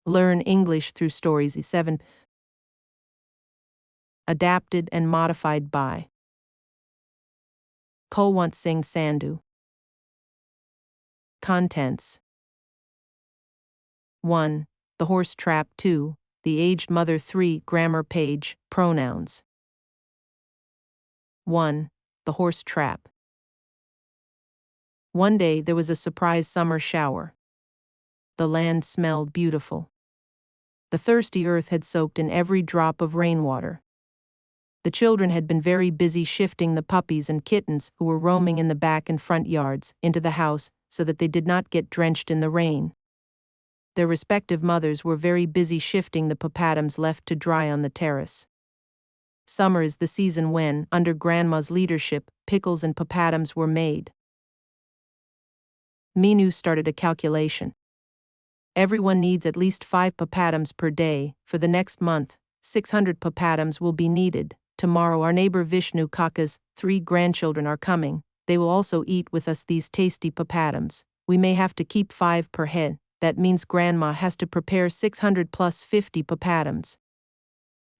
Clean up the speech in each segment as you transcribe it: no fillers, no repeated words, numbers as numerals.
Learn English through stories. 7. Adapted and modified by Kulwant Singh Sandhu. Contents: 1. The horse trap. 2. The aged mother. 3. Grammar page. Pronouns. 1. The horse trap. One day there was a surprise summer shower. The land smelled beautiful. The thirsty earth had soaked in every drop of rainwater. The children had been very busy shifting the puppies and kittens who were roaming in the back and front yards into the house so that they did not get drenched in the rain. Their respective mothers were very busy shifting the papadums left to dry on the terrace. Summer is the season when, under Grandma's leadership, pickles and papadums were made. Meenu started a calculation. Everyone needs at least 5 papadums per day. For the next month, 600 papadums will be needed. Tomorrow our neighbor Vishnu Kaka's 3 grandchildren are coming. They will also eat with us these tasty papadums. We may have to keep 5 per head. That means Grandma has to prepare 600 plus 50 papadums.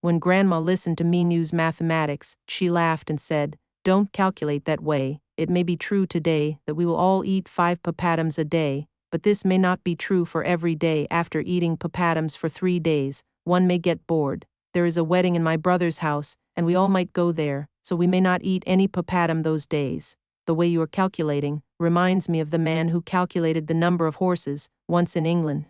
When Grandma listened to Meenu's mathematics, she laughed and said, "Don't calculate that way. It may be true today that we will all eat 5 papadums a day, but this may not be true for every day. After eating papadums for 3 days, one may get bored. There is a wedding in my brother's house, and we all might go there, so we may not eat any papadum those days. The way you are calculating reminds me of the man who calculated the number of horses once in England."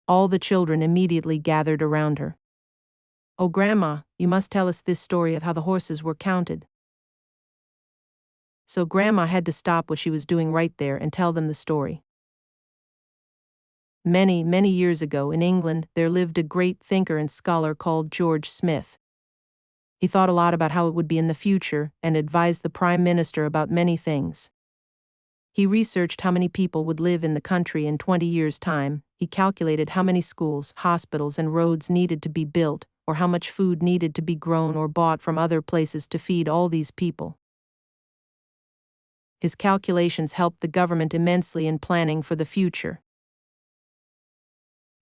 All the children immediately gathered around her. "Oh, Grandma, you must tell us this story of how the horses were counted." So Grandma had to stop what she was doing right there and tell them the story. Many, many years ago in England there lived a great thinker and scholar called George Smith. He thought a lot about how it would be in the future and advised the Prime Minister about many things. He researched how many people would live in the country in 20 years' time. He calculated how many schools, hospitals, and roads needed to be built, or how much food needed to be grown or bought from other places to feed all these people. His calculations helped the government immensely in planning for the future.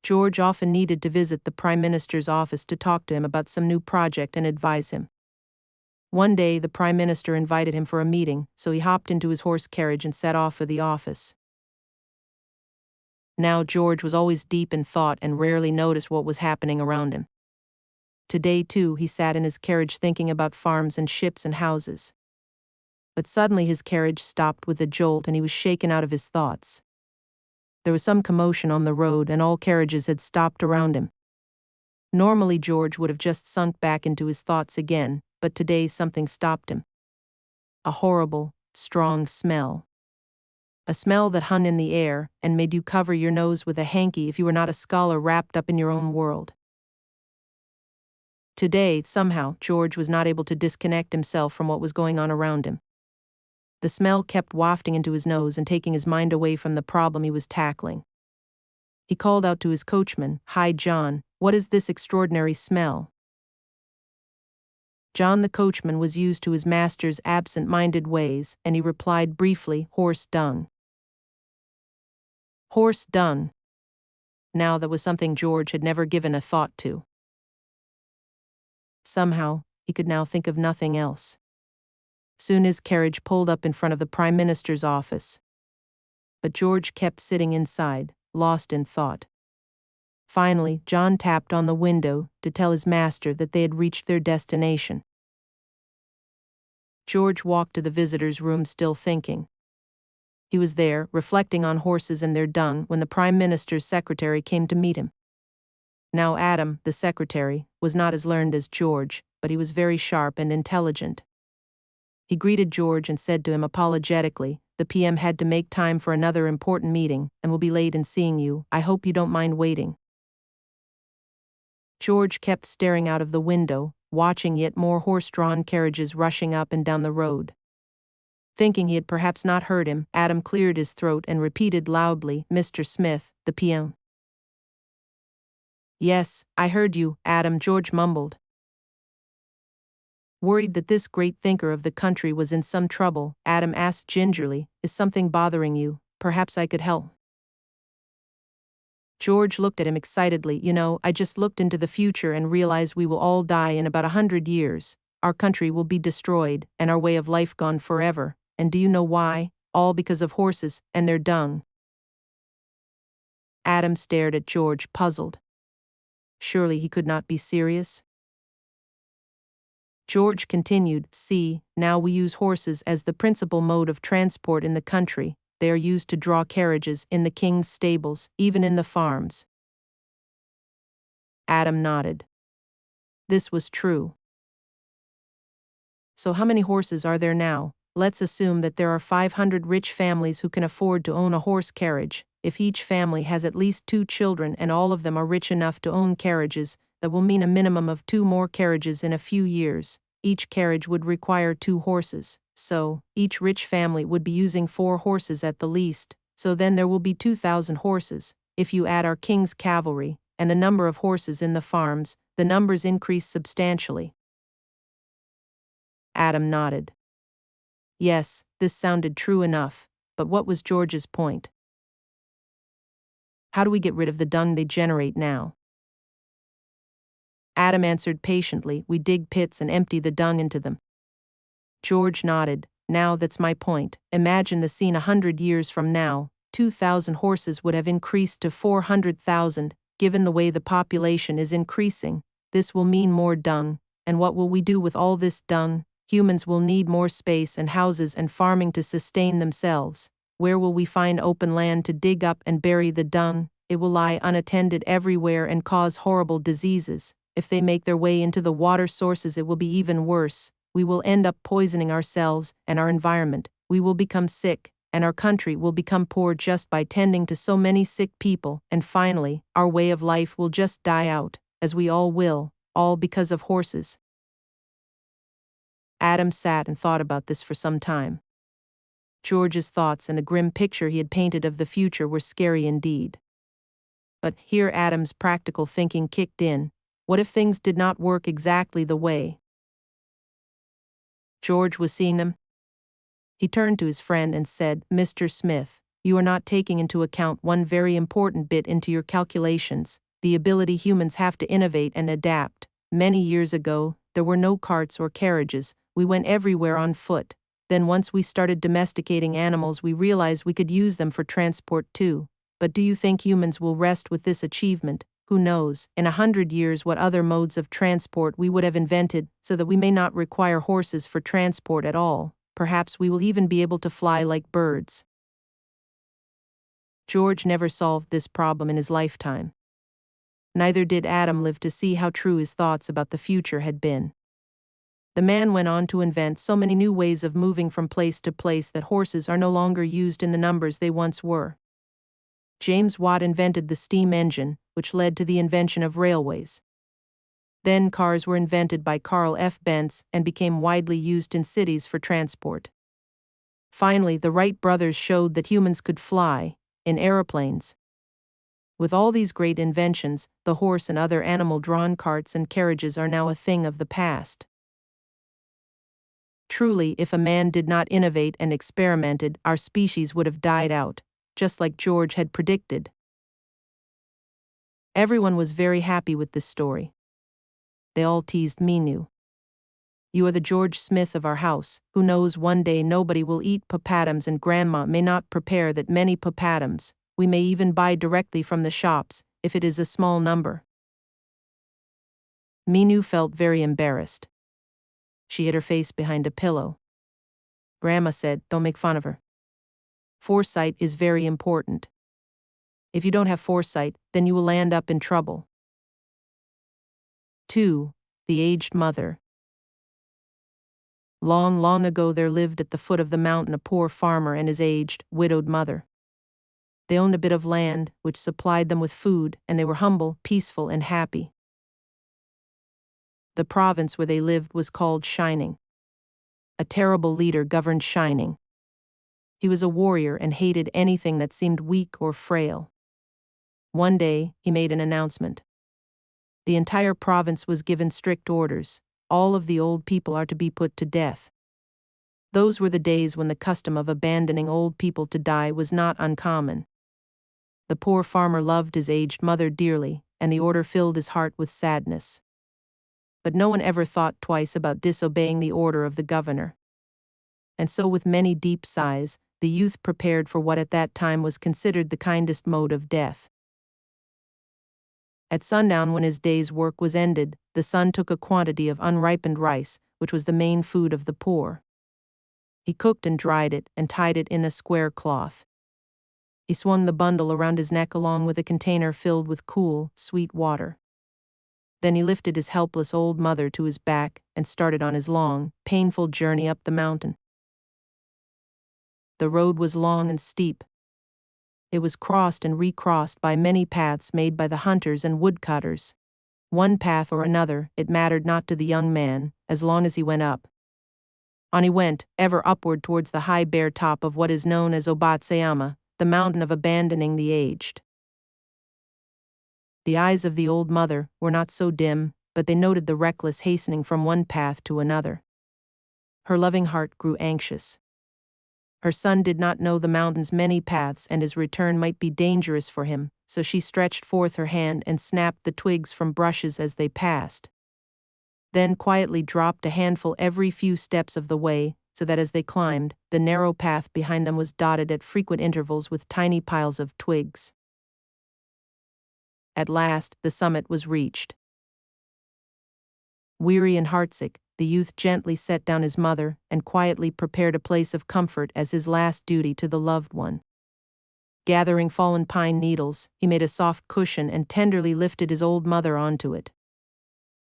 George often needed to visit the Prime Minister's office to talk to him about some new project and advise him. One day the Prime Minister invited him for a meeting, so he hopped into his horse carriage and set off for the office. Now George was always deep in thought and rarely noticed what was happening around him. Today too he sat in his carriage thinking about farms and ships and houses. But suddenly his carriage stopped with a jolt and he was shaken out of his thoughts. There was some commotion on the road and all carriages had stopped around him. Normally George would have just sunk back into his thoughts again, but today something stopped him. A horrible, strong smell. A smell that hung in the air and made you cover your nose with a hanky if you were not a scholar wrapped up in your own world. Today, somehow, George was not able to disconnect himself from what was going on around him. The smell kept wafting into his nose and taking his mind away from the problem he was tackling. He called out to his coachman, "Hi John, what is this extraordinary smell?" John the coachman was used to his master's absent-minded ways, and he replied briefly, "Horse dung." Horse dung. Now that was something George had never given a thought to. Somehow, he could now think of nothing else. Soon his carriage pulled up in front of the Prime Minister's office. But George kept sitting inside, lost in thought. Finally, John tapped on the window to tell his master that they had reached their destination. George walked to the visitor's room still thinking. He was there, reflecting on horses and their dung, when the Prime Minister's secretary came to meet him. Now Adam, the secretary, was not as learned as George, but he was very sharp and intelligent. He greeted George and said to him apologetically, "The PM had to make time for another important meeting, and will be late in seeing you. I hope you don't mind waiting." George kept staring out of the window, watching yet more horse-drawn carriages rushing up and down the road. Thinking he had perhaps not heard him, Adam cleared his throat and repeated loudly, "Mr. Smith, the PM." "Yes, I heard you, Adam," George mumbled. Worried that this great thinker of the country was in some trouble, Adam asked gingerly, "Is something bothering you? Perhaps I could help." George looked at him excitedly. I just looked into the future and realized we will all die in about 100 years. Our country will be destroyed, and our way of life gone forever. And do you know why? All because of horses and their dung. Adam stared at George, puzzled. Surely he could not be serious? George continued, see, now we use horses as the principal mode of transport in the country. They are used to draw carriages in the king's stables, even in the farms. Adam nodded. This was true. So how many horses are there now? Let's assume that there are 500 rich families who can afford to own a horse carriage. If each family has at least 2 children and all of them are rich enough to own carriages, that will mean a minimum of 2 more carriages in a few years. Each carriage would require 2 horses. So, each rich family would be using 4 horses at the least. So then there will be 2,000 horses. If you add our king's cavalry, and the number of horses in the farms, the numbers increase substantially. Adam nodded. Yes, this sounded true enough, but what was George's point? How do we get rid of the dung they generate now? Adam answered patiently, we dig pits and empty the dung into them. George nodded. Now that's my point. Imagine the scene 100 years from now. 2,000 horses would have increased to 400,000. Given the way the population is increasing, this will mean more dung. And what will we do with all this dung? Humans will need more space and houses and farming to sustain themselves. Where will we find open land to dig up and bury the dung? It will lie unattended everywhere and cause horrible diseases. If they make their way into the water sources, it will be even worse. We will end up poisoning ourselves and our environment. We will become sick, and our country will become poor just by tending to so many sick people. And finally, our way of life will just die out, as we all will, all because of horses. Adam sat and thought about this for some time. George's thoughts and the grim picture he had painted of the future were scary indeed. But here Adam's practical thinking kicked in. What if things did not work exactly the way George was seeing them? He turned to his friend and said, Mr. Smith, you are not taking into account one very important bit into your calculations, the ability humans have to innovate and adapt. Many years ago, there were no carts or carriages, we went everywhere on foot. Then once we started domesticating animals, we realized we could use them for transport too. But do you think humans will rest with this achievement? Who knows, in 100 years what other modes of transport we would have invented, so that we may not require horses for transport at all. Perhaps we will even be able to fly like birds. George never solved this problem in his lifetime. Neither did Adam live to see how true his thoughts about the future had been. The man went on to invent so many new ways of moving from place to place that horses are no longer used in the numbers they once were. James Watt invented the steam engine, which led to the invention of railways. Then cars were invented by Carl F. Benz and became widely used in cities for transport. Finally, the Wright brothers showed that humans could fly, in aeroplanes. With all these great inventions, the horse and other animal-drawn carts and carriages are now a thing of the past. Truly, if a man did not innovate and experimented, our species would have died out, just like George had predicted. Everyone was very happy with this story. They all teased Minu. You are the George Smith of our house. Who knows, one day nobody will eat papadums and grandma may not prepare that many papadums. We may even buy directly from the shops, if it is a small number. Minu felt very embarrassed. She hid her face behind a pillow. Grandma said, don't make fun of her. Foresight is very important. If you don't have foresight, then you will land up in trouble. 2. The Aged Mother. Long, long ago there lived at the foot of the mountain a poor farmer and his aged, widowed mother. They owned a bit of land, which supplied them with food, and they were humble, peaceful, and happy. The province where they lived was called Shining. A terrible leader governed Shining. He was a warrior and hated anything that seemed weak or frail. One day, he made an announcement. The entire province was given strict orders. All of the old people are to be put to death. Those were the days when the custom of abandoning old people to die was not uncommon. The poor farmer loved his aged mother dearly, and the order filled his heart with sadness. But no one ever thought twice about disobeying the order of the governor. And so with many deep sighs, the youth prepared for what at that time was considered the kindest mode of death. At sundown, when his day's work was ended, the son took a quantity of unripened rice, which was the main food of the poor. He cooked and dried it and tied it in a square cloth. He swung the bundle around his neck along with a container filled with cool, sweet water. Then he lifted his helpless old mother to his back and started on his long, painful journey up the mountain. The road was long and steep. It was crossed and recrossed by many paths made by the hunters and woodcutters. One path or another, it mattered not to the young man, as long as he went up. On he went, ever upward towards the high bare top of what is known as Obatsayama, the mountain of abandoning the aged. The eyes of the old mother were not so dim, but they noted the reckless hastening from one path to another. Her loving heart grew anxious. Her son did not know the mountain's many paths, and his return might be dangerous for him, so she stretched forth her hand and snapped the twigs from brushes as they passed. Then quietly dropped a handful every few steps of the way, so that as they climbed, the narrow path behind them was dotted at frequent intervals with tiny piles of twigs. At last, the summit was reached. Weary and heartsick, the youth gently set down his mother and quietly prepared a place of comfort as his last duty to the loved one. Gathering fallen pine needles, he made a soft cushion and tenderly lifted his old mother onto it.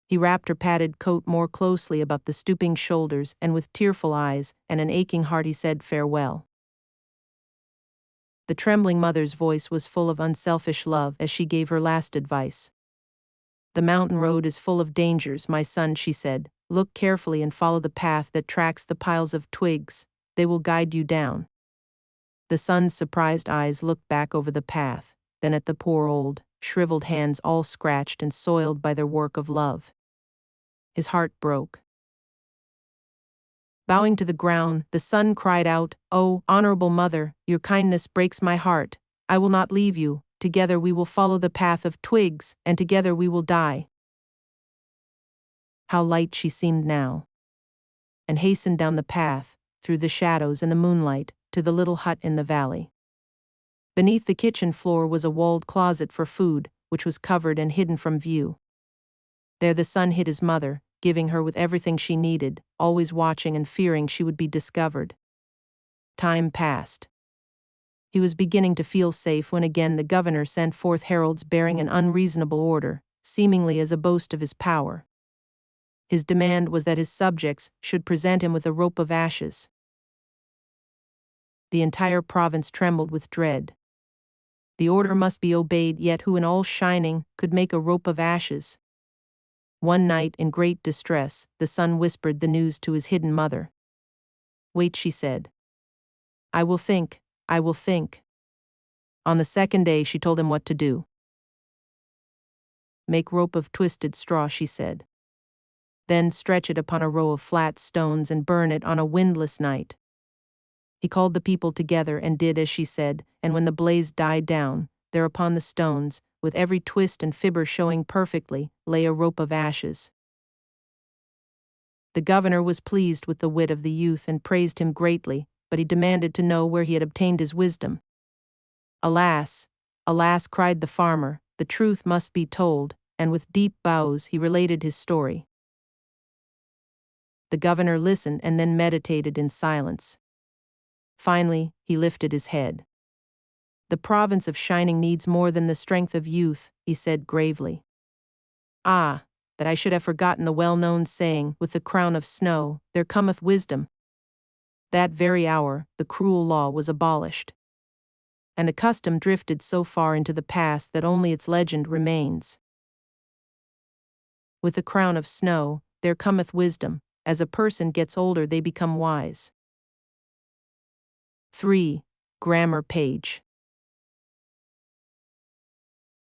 He wrapped her padded coat more closely about the stooping shoulders, and with tearful eyes and an aching heart he said farewell. The trembling mother's voice was full of unselfish love as she gave her last advice. "The mountain road is full of dangers, my son," she said. "Look carefully and follow the path that tracks the piles of twigs. They will guide you down." The son's surprised eyes looked back over the path, then at the poor old, shriveled hands all scratched and soiled by their work of love. His heart broke. Bowing to the ground, the son cried out, "Oh, honorable mother, your kindness breaks my heart. I will not leave you. Together we will follow the path of twigs, and together we will die." How light she seemed now. And hastened down the path, through the shadows and the moonlight, to the little hut in the valley. Beneath the kitchen floor was a walled closet for food, which was covered and hidden from view. There the son hid his mother, giving her with everything she needed, always watching and fearing she would be discovered. Time passed. He was beginning to feel safe when again the governor sent forth heralds bearing an unreasonable order, seemingly as a boast of his power. His demand was that his subjects should present him with a rope of ashes. The entire province trembled with dread. The order must be obeyed, yet who in all shining could make a rope of ashes? One night, in great distress, the son whispered the news to his hidden mother. "Wait," she said. "I will think, I will think." On the second day she told him what to do. "Make rope of twisted straw," she said. "Then stretch it upon a row of flat stones and burn it on a windless night." He called the people together and did as she said, and when the blaze died down, there upon the stones, with every twist and fibber showing perfectly, lay a rope of ashes. The governor was pleased with the wit of the youth and praised him greatly, but he demanded to know where he had obtained his wisdom. "Alas, alas," cried the farmer, "the truth must be told," and with deep bows he related his story. The governor listened and then meditated in silence. Finally, he lifted his head. "The province of Shining needs more than the strength of youth," he said gravely. "Ah, that I should have forgotten the well-known saying, 'With the crown of snow, there cometh wisdom.'" That very hour, the cruel law was abolished. And the custom drifted so far into the past that only its legend remains. With the crown of snow, there cometh wisdom. As a person gets older, they become wise. 3. Grammar page.